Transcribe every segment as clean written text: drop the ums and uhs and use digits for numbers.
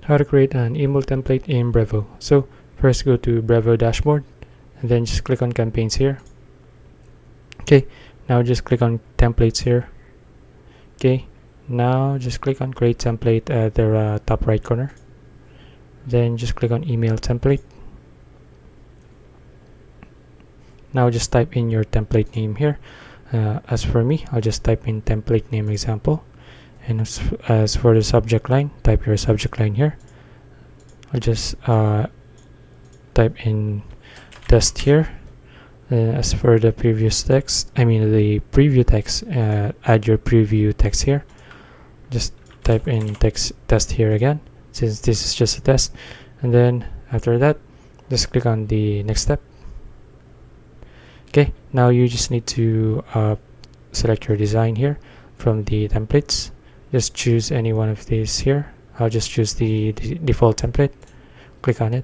How to create an email template in BREVO. So first go to BREVO dashboard and then just click on campaigns here. Okay, now just click on templates here. Okay, now just click on create template at the top right corner. Then just click on email template. Now just type in your template name here. As for me, I'll just type in template name example. And as for the subject line, type your subject line here. I'll just type in test here. As for the previous text, the preview text, add your preview text here. Just type in test here again, since this is just a test. And then after that, just click on the next step. Okay, now you just need to select your design here from the templates. Just choose any one of these here. I'll just choose the default template. Click on it.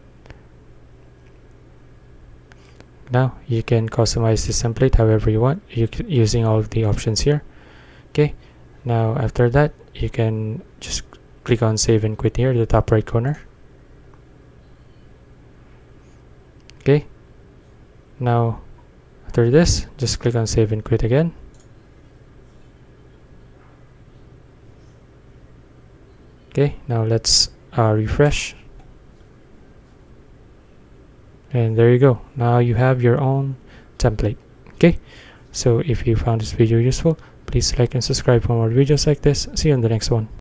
Now you can customize this template however you want, using all of the options here. Okay, now after that, you can just click on save and quit here at the top right corner. Okay, now after this, just click on save and quit again. Okay, now let's refresh. And there you go. Now you have your own template. Okay, so if you found this video useful, please like and subscribe for more videos like this. See you in the next one.